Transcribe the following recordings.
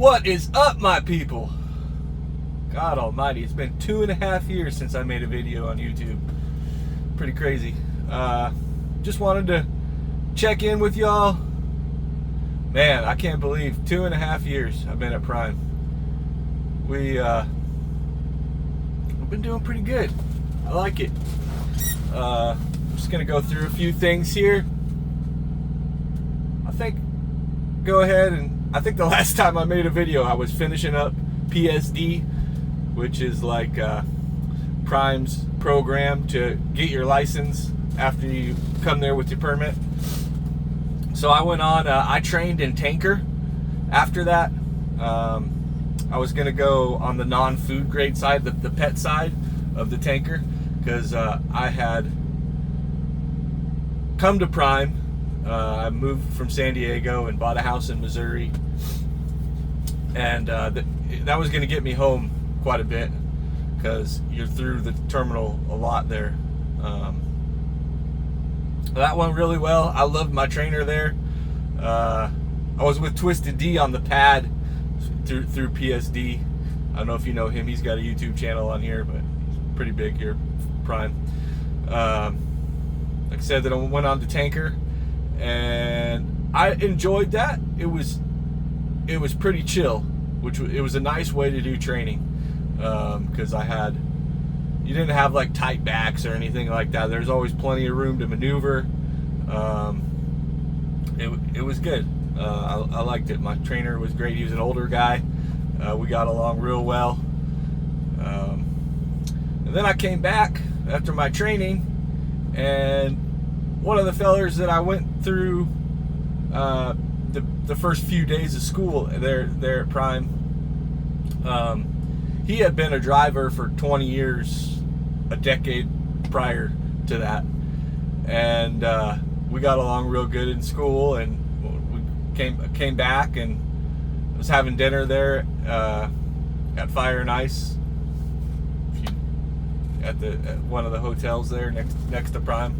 What is up, my people? God almighty, it's been 2.5 years since I made a video on YouTube. Pretty crazy. Just wanted to check in with y'all. Man, I can't believe 2.5 years I've been at Prime. We've been doing pretty good. I like it. I'm just gonna go through a few things here. I think the last time I made a video, I was finishing up PSD, which is like Prime's program to get your license after you come there with your permit. So I went on, I trained in tanker. After that, I was gonna go on the non-food grade side, the pet side of the tanker, because I had come to Prime. I moved from San Diego and bought a house in Missouri, and that was going to get me home quite a bit because you're through the terminal a lot there. That went really well. I loved my trainer there. I was with Twisted D on the pad through PSD. I don't know if you know him. He's got a YouTube channel on here, but he's pretty big here, Prime. Like I said, that I went on to tanker, and I enjoyed that. It was pretty chill, it was a nice way to do training, because you didn't have like tight backs or anything like that. There's always plenty of room to maneuver. It was good. I liked it. My trainer was great. He was an older guy. We got along real well. And then I came back after my training, and one of the fellers that I went through the first few days of school there at Prime, he had been a driver for 20 years, a decade prior to that, and we got along real good in school, and we came back and was having dinner there at Fire and Ice, at one of the hotels there next to Prime.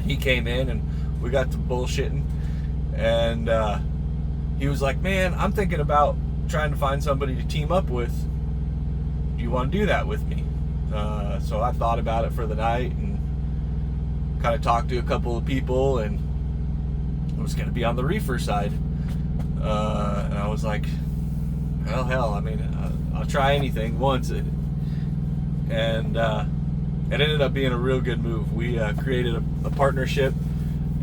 He came in and we got to bullshitting, and he was like, "Man, I'm thinking about trying to find somebody to team up with. Do you want to do that with me?" So I thought about it for the night and kind of talked to a couple of people, and it was going to be on the reefer side. And I was like, well, hell, I mean, I'll try anything once. And it ended up being a real good move. We created a partnership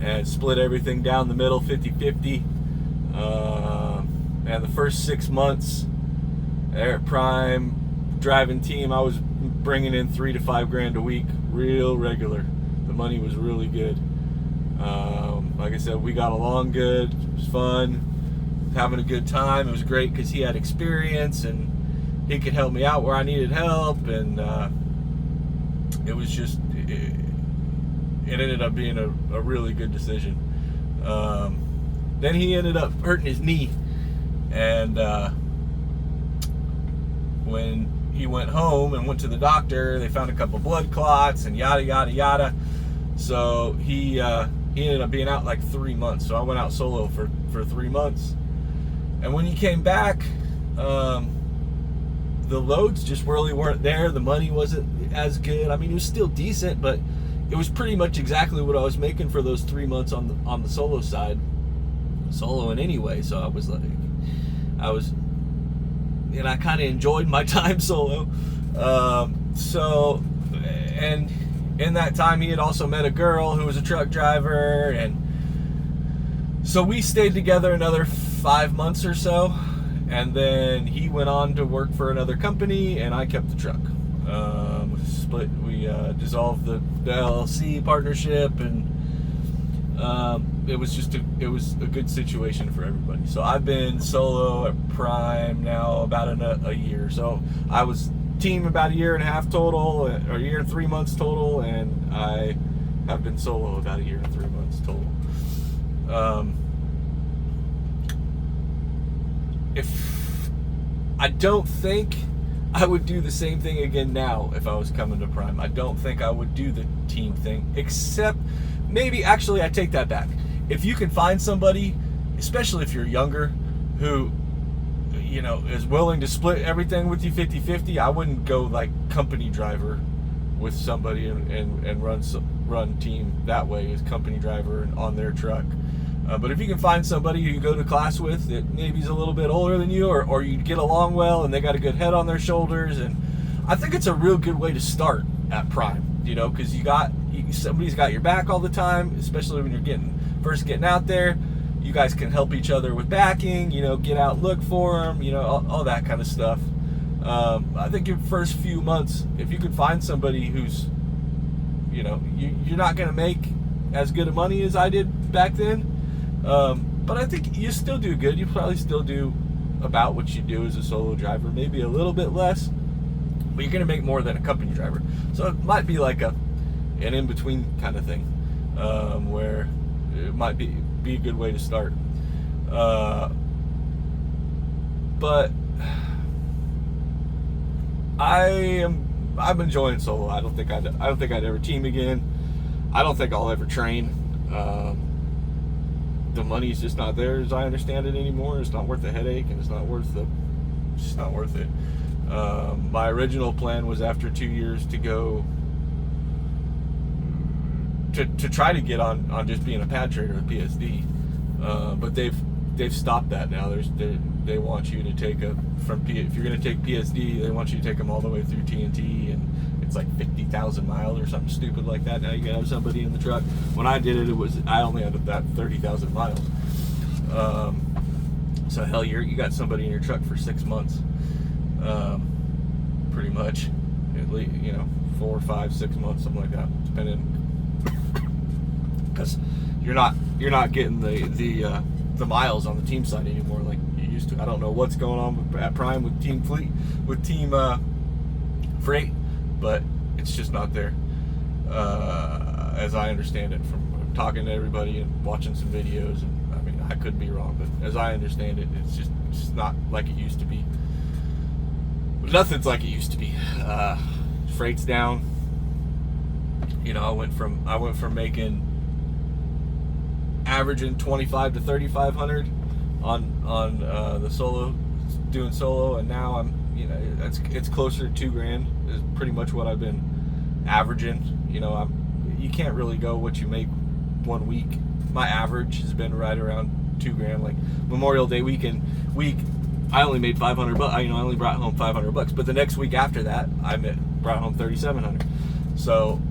and split everything down the middle, 50-50. And the first 6 months there at Prime driving team, I was bringing in $3,000 to $5,000 a week, real regular. The money was really good. Like I said, we got along good. It was fun, having a good time. It was great because he had experience and he could help me out where I needed help, and it was just, it ended up being a really good decision. Then he ended up hurting his knee, and when he went home and went to the doctor, they found a couple blood clots and yada yada yada. So he ended up being out like 3 months. So I went out solo for 3 months, and when he came back, the loads just really weren't there. The money wasn't as good. I mean, it was still decent, but it was pretty much exactly what I was making for those 3 months on the solo side, soloing anyway. So I was like, and I kind of enjoyed my time solo. And in that time, he had also met a girl who was a truck driver, and so we stayed together another 5 months or so. And then he went on to work for another company, and I kept the truck. We dissolved the LLC partnership, and it was a good situation for everybody. So I've been solo at Prime now about a year. So I was team about 1.5 years total, or 1 year and 3 months total, and I have been solo about 1 year and 3 months total. I don't think I would do the same thing again now if I was coming to Prime. I don't think I would do the team thing, except maybe, actually, I take that back. If you can find somebody, especially if you're younger, who is willing to split everything with you 50-50, I wouldn't go like company driver with somebody and run team that way as company driver on their truck. But if you can find somebody who you go to class with that maybe is a little bit older than you, or you get along well and they got a good head on their shoulders, and I think it's a real good way to start at Prime, because somebody's got your back all the time, especially when you're first getting out there. You guys can help each other with backing, get out and look for them, all that kind of stuff. I think your first few months, if you can find somebody who's, you're not going to make as good of money as I did back then, but I think you still do good. You probably still do about what you do as a solo driver, maybe a little bit less, but you're going to make more than a company driver. So it might be like an in-between kind of thing, where it might be a good way to start. But I'm enjoying solo. I don't think I'd ever team again. I don't think I'll ever train. The money's just not there, as I understand it, anymore. It's not worth the headache, and it's just not worth it. My original plan was after 2 years to go to try to get on just being a pad trader at PSD, but they've stopped that now. They want you to take if you're going to take PSD, they want you to take them all the way through TNT, and it's like 50,000 miles or something stupid like that. Now you got to have somebody in the truck. When I did it, I only had that 30,000 miles. So hell, you got somebody in your truck for 6 months, pretty much, at least 4, 5, 6 months, something like that, depending. Because you're not getting the miles on the team side anymore like you used to. I don't know what's going on at Prime with Team Fleet, with Team Freight, but it's just not there, as I understand it from talking to everybody and watching some videos. And I mean, I could be wrong, but as I understand it, it's just not like it used to be. Nothing's like it used to be. Freight's down. I went from making averaging 25 to 3,500 on the solo, doing solo, and now I'm it's closer to $2,000 is pretty much what I've been averaging. You can't really go what you make 1 week. My average has been right around $2,000. Like Memorial Day week, I only made $500. I only brought home $500, but the next week after that, I brought home $3,700. So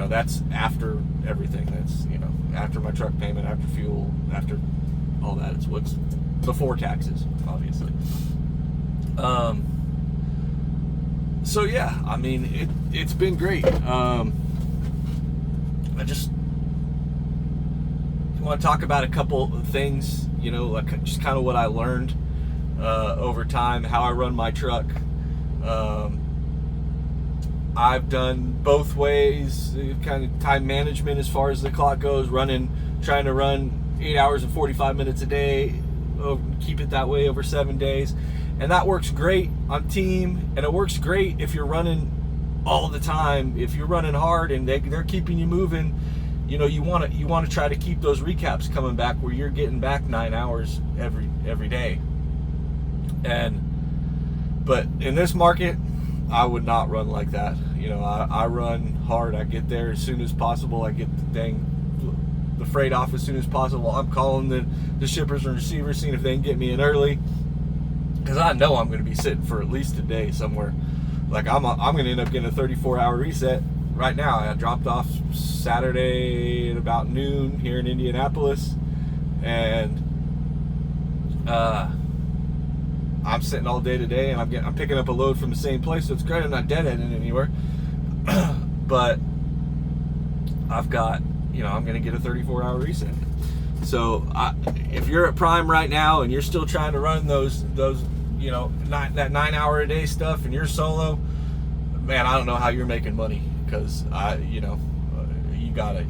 that's after everything. That's after my truck payment, after fuel, after all that. It's what's before taxes, obviously. So yeah, I mean, it's been great. I just want to talk about a couple things, like just kind of what I learned over time, how I run my truck. I've done both ways, kind of time management as far as the clock goes, trying to run 8 hours and 45 minutes a day, keep it that way over 7 days. And that works great on team, and it works great if you're running all the time. If you're running hard and they're keeping you moving, you want to try to keep those recaps coming back where you're getting back 9 hours every day. But in this market, I would not run like that. I run hard. I get there as soon as possible. I get the freight off as soon as possible. I'm calling the shippers and receivers, seeing if they can get me in early, because I know I'm going to be sitting for at least a day somewhere. Like I'm going to end up getting a 34-hour reset. Right now, I dropped off Saturday at about noon here in Indianapolis, and I'm sitting all day today, and I'm picking up a load from the same place, so it's great. I'm not dead-ending anywhere, but I've got, I'm going to get a 34-hour reset. So if you're at Prime right now and you're still trying to run those that 9 hour a day stuff, and you're solo, man, I don't know how you're making money, because you gotta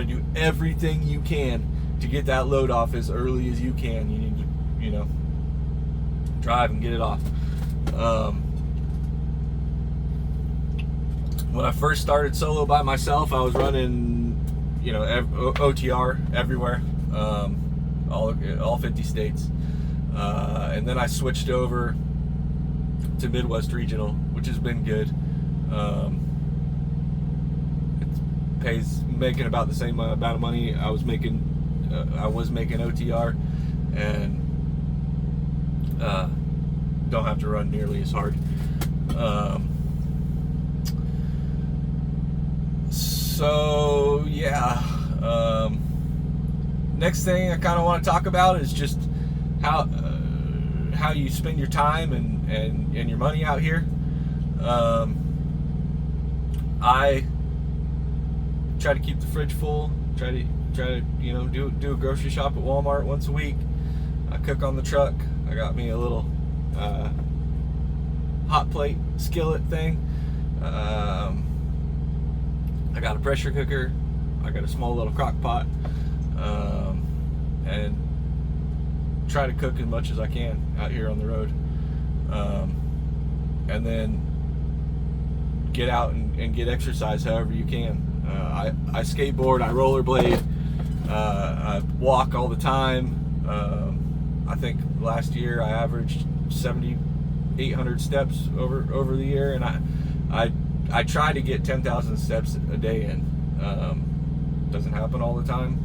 do everything you can to get that load off as early as you can. You need to, drive and get it off. When I first started solo by myself, I was running, OTR everywhere, all 50 states. And then I switched over to Midwest Regional, which has been good. It pays, making about the same amount of money I was making OTR, and don't have to run nearly as hard. So yeah, next thing I kind of want to talk about is just how you spend your time and your money out here. I try to keep the fridge full. Try to do a grocery shop at Walmart once a week. I cook on the truck. I got me a little hot plate skillet thing. I got a pressure cooker. I got a small little crock pot, and try to cook as much as I can out here on the road, and then get out and get exercise however you can. I skateboard, I rollerblade, I walk all the time. I think last year I averaged 7,800 steps over the year, and I try to get 10,000 steps a day in. Doesn't happen all the time,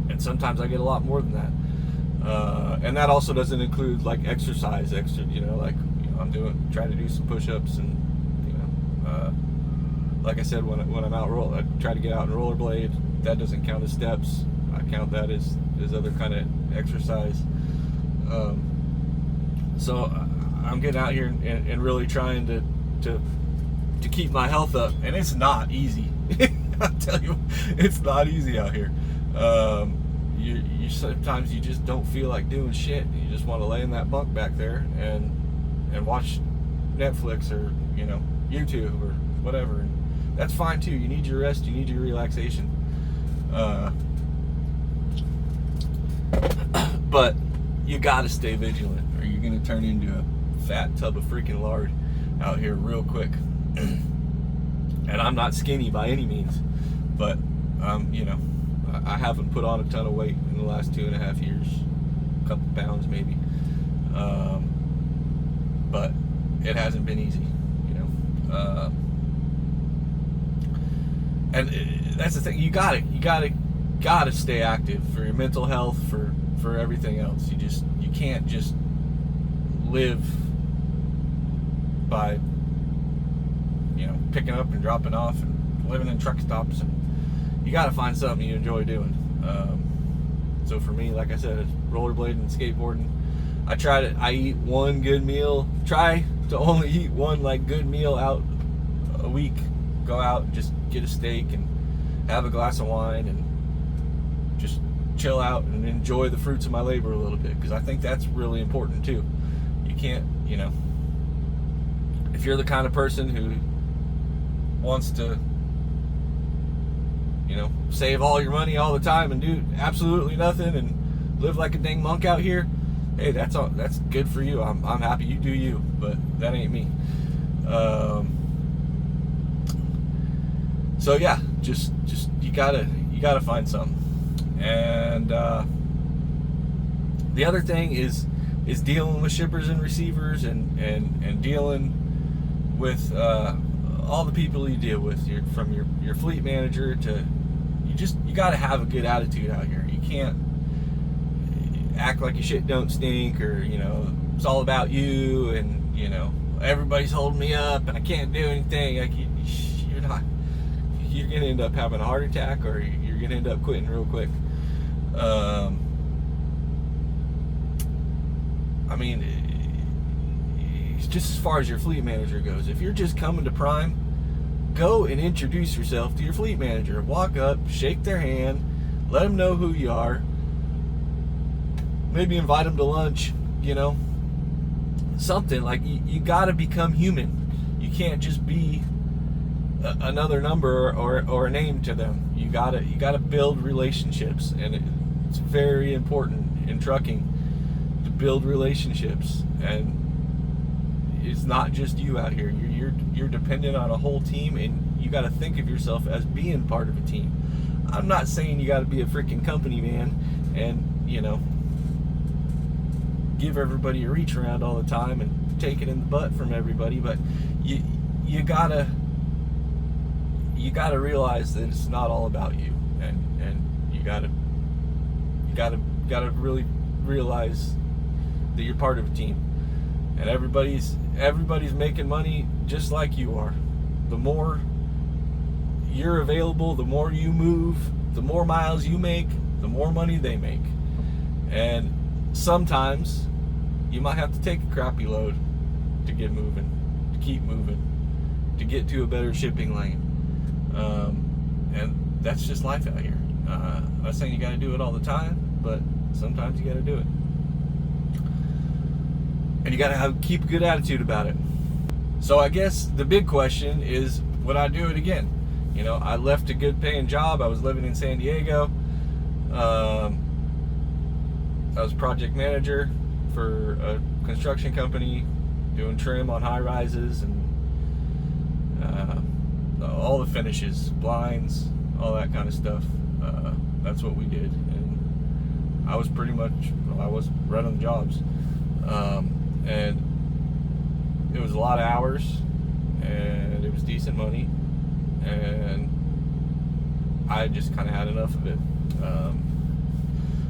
and sometimes I get a lot more than that. And that also doesn't include like exercise, I'm trying to do some push-ups, and like I said, when I'm out I try to get out and rollerblade. That doesn't count as steps. I count that as other kind of exercise. So I'm getting out here and really trying to keep my health up, and it's not easy. I tell you, it's not easy out here. You sometimes you just don't feel like doing shit. You just want to lay in that bunk back there and watch Netflix or YouTube or whatever. And that's fine too. You need your rest. You need your relaxation. But you gotta stay vigilant, or you're gonna turn into a fat tub of freaking lard out here real quick. And I'm not skinny by any means, but I haven't put on a ton of weight in the last 2.5 years, a couple pounds maybe, but it hasn't been easy, and that's the thing. You gotta stay active for your mental health, for everything else. You can't just live by picking up and dropping off and living in truck stops, and you got to find something you enjoy doing. So for me, like I said, it's rollerblading and skateboarding. I eat one good meal. Try to only eat one good meal out a week. Go out and just get a steak and have a glass of wine and just chill out and enjoy the fruits of my labor a little bit, because I think that's really important too. You can't, if you're the kind of person who wants to save all your money all the time and do absolutely nothing and live like a dang monk out here, hey, that's good for you. I'm happy you do you, but that ain't me. So yeah, just you gotta find something. And the other thing is dealing with shippers and receivers, and dealing with all the people you deal with, from your fleet manager to you got to have a good attitude out here. You can't act like your shit don't stink, or it's all about you, and everybody's holding me up and I can't do anything. You're gonna end up having a heart attack, or you're gonna end up quitting real quick. I mean, just as far as your fleet manager goes, if you're just coming to Prime, go and introduce yourself to your fleet manager. Walk up, shake their hand, let them know who you are. Maybe invite them to lunch, something. Like, you got to become human. You can't just be another number or a name to them. You gotta build relationships, and it's very important in trucking to build relationships. And it's not just you out here. You're dependent on a whole team, and you got to think of yourself as being part of a team. I'm not saying you got to be a freaking company man and give everybody a reach around all the time and take it in the butt from everybody, but you gotta realize that it's not all about you, and you gotta really realize that you're part of a team, and everybody's making money just like you are. The more you're available, the more you move, the more miles you make, the more money they make. And sometimes you might have to take a crappy load to get moving, to keep moving, to get to a better shipping lane. And that's just life out here. I'm not saying you got to do it all the time, but sometimes you got to do it. And you got to keep a good attitude about it. So I guess the big question is, would I do it again? You know, I left a good paying job. I was living in San Diego. I was project manager for a construction company, doing trim on high rises and all the finishes, blinds, all that kind of stuff. That's what we did, and I was I was running the jobs, and it was a lot of hours, and it was decent money, and I just kind of had enough of it.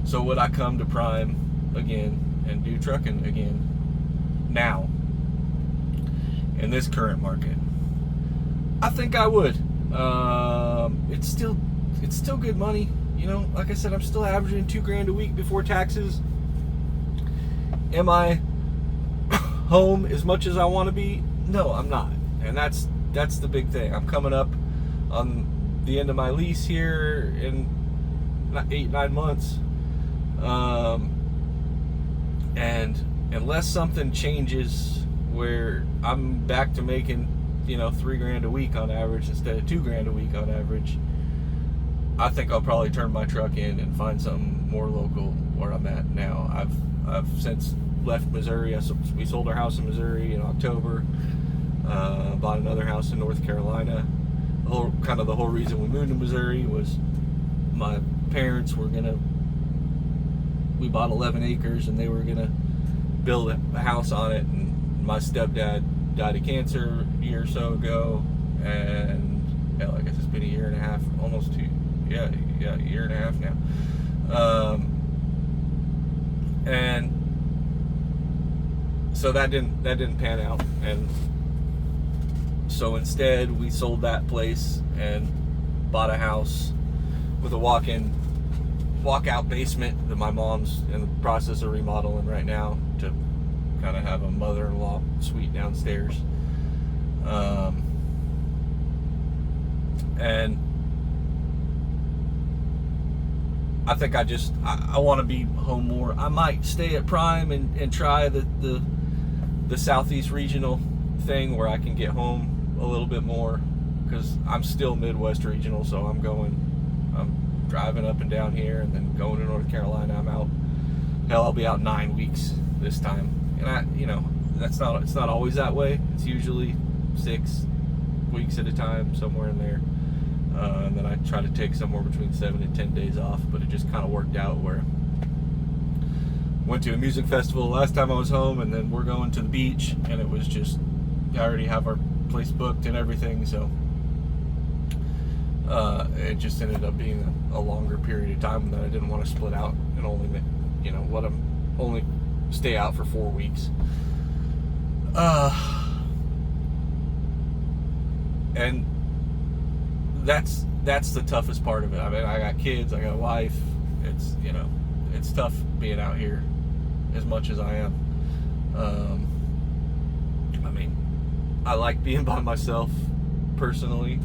So would I come to Prime again and do trucking again now in this current market? I think I would. It's still good money. You know, like I said, I'm still averaging $2,000 a week before taxes. Am I home as much as I want to be? No, I'm not. And that's the big thing. I'm coming up on the end of my lease here in 8-9 months. And unless something changes where I'm back to making, you know, $3,000 a week on average instead of $2,000 a week on average, I think I'll probably turn my truck in and find something more local where I'm at now. I've since left Missouri. We sold our house in Missouri in October. Bought another house in North Carolina. The whole reason we moved to Missouri was my parents were we bought 11 acres and they were gonna build a house on it, and my stepdad died of cancer a year or so ago, and hell, I guess it's been a year and a half, almost two, a year and a half now. And so that didn't pan out, and so instead we sold that place and bought a house with a walkout basement that my mom's in the process of remodeling right now to kind of have a mother-in-law suite downstairs. And I think I want to be home more. I might stay at Prime and try the Southeast regional thing where I can get home a little bit more, because I'm still Midwest regional, so I'm driving up and down here and then going to North Carolina. I'll be out 9 weeks this time, and it's not always that way. It's usually 6 weeks at a time, somewhere in there. And then I try to take somewhere between 7 and 10 days off, but it just kind of worked out where went to a music festival last time I was home, and then we're going to the beach, and it was just, I already have our place booked and everything, so it just ended up being a longer period of time that I didn't want to split out and only stay out for 4 weeks. And that's the toughest part of it. I mean, I got kids, I got a wife. It's tough being out here as much as I am. I mean, I like being by myself personally,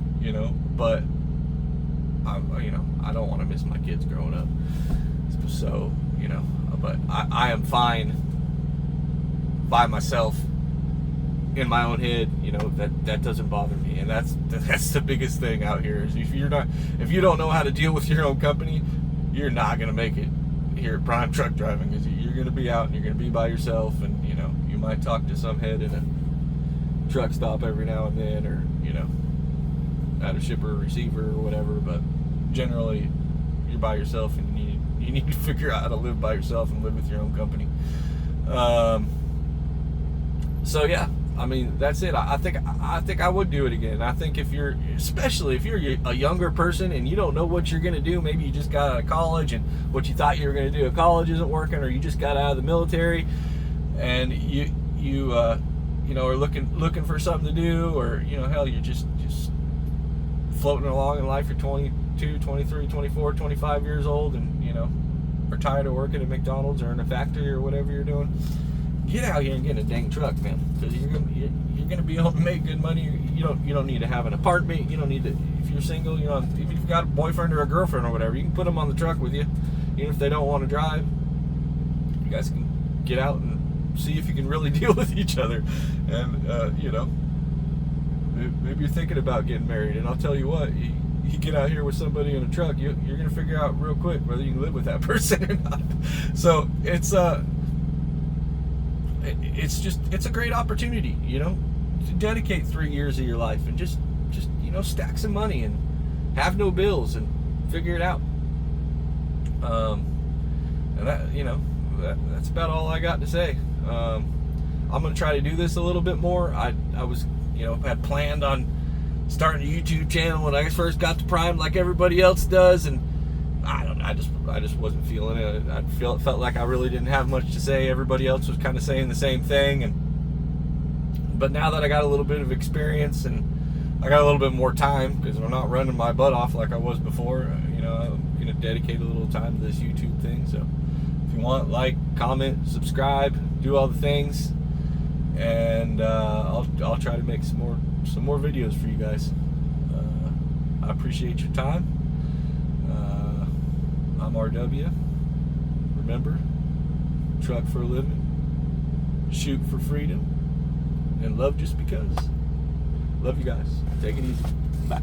but I don't want to miss my kids growing up. So, but I am fine by myself in my own head. That doesn't bother me, and that's the biggest thing out here. Is if you don't know how to deal with your own company, you're not gonna make it here at Prime Truck Driving. Because you're gonna be out and you're gonna be by yourself, and you might talk to some head in a truck stop every now and then, or at a shipper or receiver or whatever. But generally, you're by yourself, and you need to figure out how to live by yourself and live with your own company. So yeah, I mean, that's it. I think I would do it again. I think especially if you're a younger person and you don't know what you're gonna do, maybe you just got out of college and what you thought you were gonna do at college isn't working, or you just got out of the military and you are looking for something to do, or hell, you're just floating along in life. You're 22, 23, 24, 25 years old, and are tired of working at McDonald's or in a factory or whatever you're doing. Get out here and get in a dang truck, man, because you're gonna be able to make good money. You don't need to have an apartment. You don't need to, if you're single, if you've got a boyfriend or a girlfriend or whatever, you can put them on the truck with you, even if they don't want to drive. You guys can get out and see if you can really deal with each other, and maybe you're thinking about getting married, and I'll tell you what, you get out here with somebody in a truck, you're gonna figure out real quick whether you can live with that person or not. So it's a great opportunity, to dedicate 3 years of your life and just stack some money and have no bills and figure it out. And that's about all I got to say. I'm gonna try to do this a little bit more. I was had planned on starting a YouTube channel when I first got to Prime, like everybody else does, and I don't know, I just wasn't feeling it. It felt like I really didn't have much to say. Everybody else was kind of saying the same thing, but now that I got a little bit of experience and I got a little bit more time, because I'm not running my butt off like I was before, I'm gonna dedicate a little time to this YouTube thing. So if you want, like, comment, subscribe, do all the things, and I'll try to make some more videos for you guys. I appreciate your time. I'm RW. Remember, truck for a living, shoot for freedom, and love just because. Love you guys. Take it easy. Bye.